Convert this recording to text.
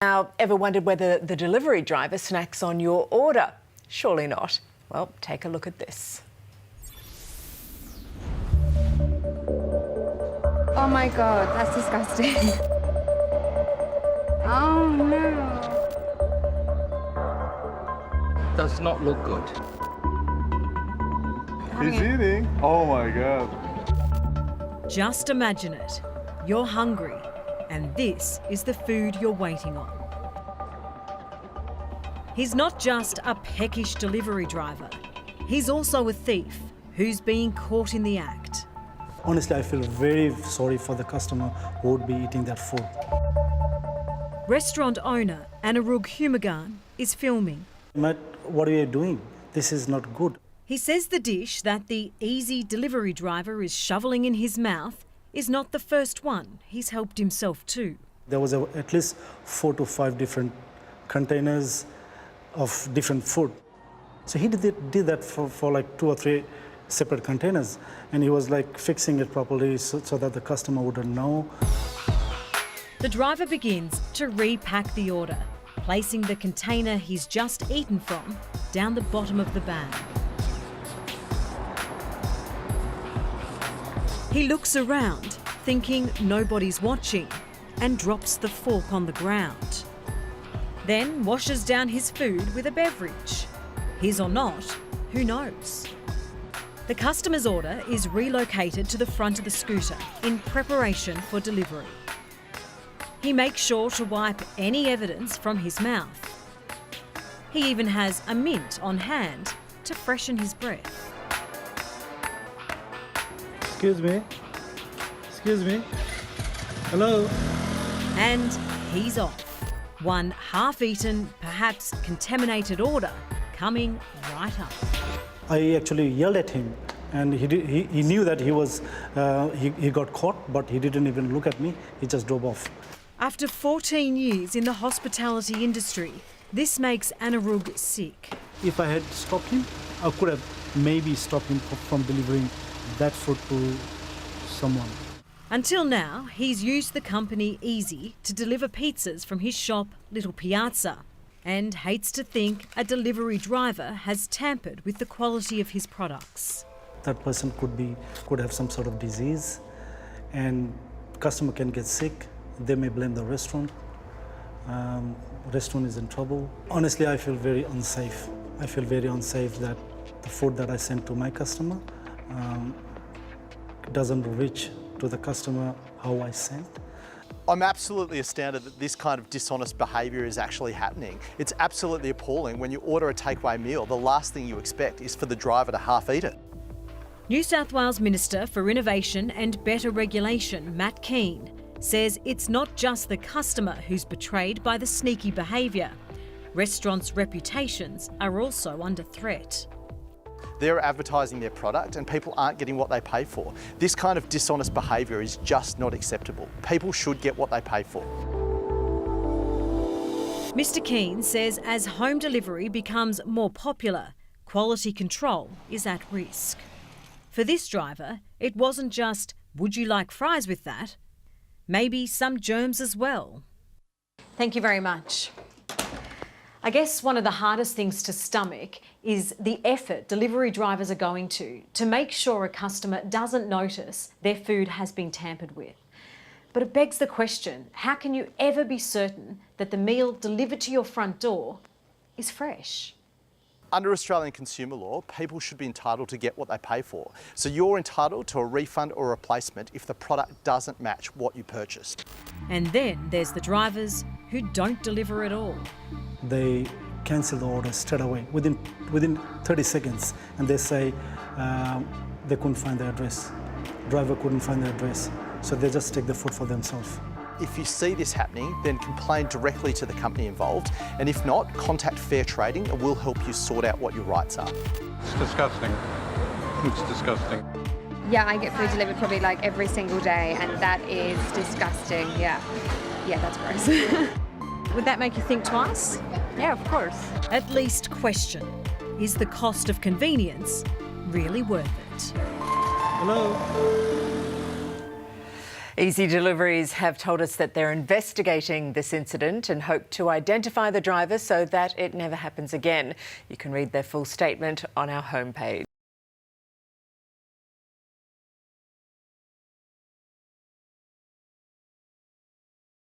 Now, ever wondered whether the delivery driver snacks on your order? Surely not. Well, take a look at this. Oh my God, that's disgusting. Oh no. Does not look good. He's eating. Oh my God. Just imagine it. You're hungry, and this is the food you're waiting on. He's not just a peckish delivery driver. He's also a thief who's being caught in the act. Honestly, I feel very sorry for the customer who would be eating that food. Restaurant owner Anirudh Humagan is filming. Matt, what are you doing? This is not good. He says the dish that the easy delivery driver is shoveling in his mouth is not the first one he's helped himself to. There was at least 4 to 5 different containers of different food. So he did that for like 2 or 3 separate containers, and he was like fixing it properly so that the customer wouldn't know. The driver begins to repack the order, placing the container he's just eaten from down the bottom of the bag. He looks around, thinking nobody's watching, and drops the fork on the ground. Then washes down his food with a beverage. His or not, who knows? The customer's order is relocated to the front of the scooter in preparation for delivery. He makes sure to wipe any evidence from his mouth. He even has a mint on hand to freshen his breath. Excuse me. Excuse me. Hello. And he's off. One half-eaten, perhaps contaminated order coming right up. I actually yelled at him, and he knew that he got caught, but he didn't even look at me. He just drove off. After 14 years in the hospitality industry, this makes Anirudh sick. If I had stopped him, I could have maybe stopped him from delivering that food to someone. Until now, he's used the company Easy to deliver pizzas from his shop, Little Piazza, and hates to think a delivery driver has tampered with the quality of his products. That person could have some sort of disease, and customer can get sick. They may blame the restaurant. Restaurant is in trouble. Honestly, I feel very unsafe. I feel very unsafe that the food that I sent to my customer doesn't reach to the customer how I sent. I'm absolutely astounded that this kind of dishonest behaviour is actually happening. It's absolutely appalling when you order a takeaway meal, the last thing you expect is for the driver to half eat it. New South Wales Minister for Innovation and Better Regulation, Matt Keane, says it's not just the customer who's betrayed by the sneaky behaviour. Restaurants' reputations are also under threat. They're advertising their product and people aren't getting what they pay for. This kind of dishonest behaviour is just not acceptable. People should get what they pay for. Mr Keane says as home delivery becomes more popular, quality control is at risk. For this driver, it wasn't just, would you like fries with that? Maybe some germs as well. Thank you very much. I guess one of the hardest things to stomach is the effort delivery drivers are going to make sure a customer doesn't notice their food has been tampered with. But it begs the question, how can you ever be certain that the meal delivered to your front door is fresh? Under Australian consumer law, people should be entitled to get what they pay for. So you're entitled to a refund or replacement if the product doesn't match what you purchased. And then there's the drivers who don't deliver at all. They cancel the order straight away within 30 seconds, and they say they couldn't find the address. Driver couldn't find the address, so they just take the food for themselves. If you see this happening, then complain directly to the company involved, and if not, contact Fair Trading and we'll help you sort out what your rights are. It's disgusting. It's disgusting. Yeah, I get food delivered probably like every single day, and that is disgusting. Yeah, that's gross. Would that make you think twice? Yeah, of course. At least question, is the cost of convenience really worth it? Hello? Easy Deliveries have told us that they're investigating this incident and hope to identify the driver so that it never happens again. You can read their full statement on our homepage.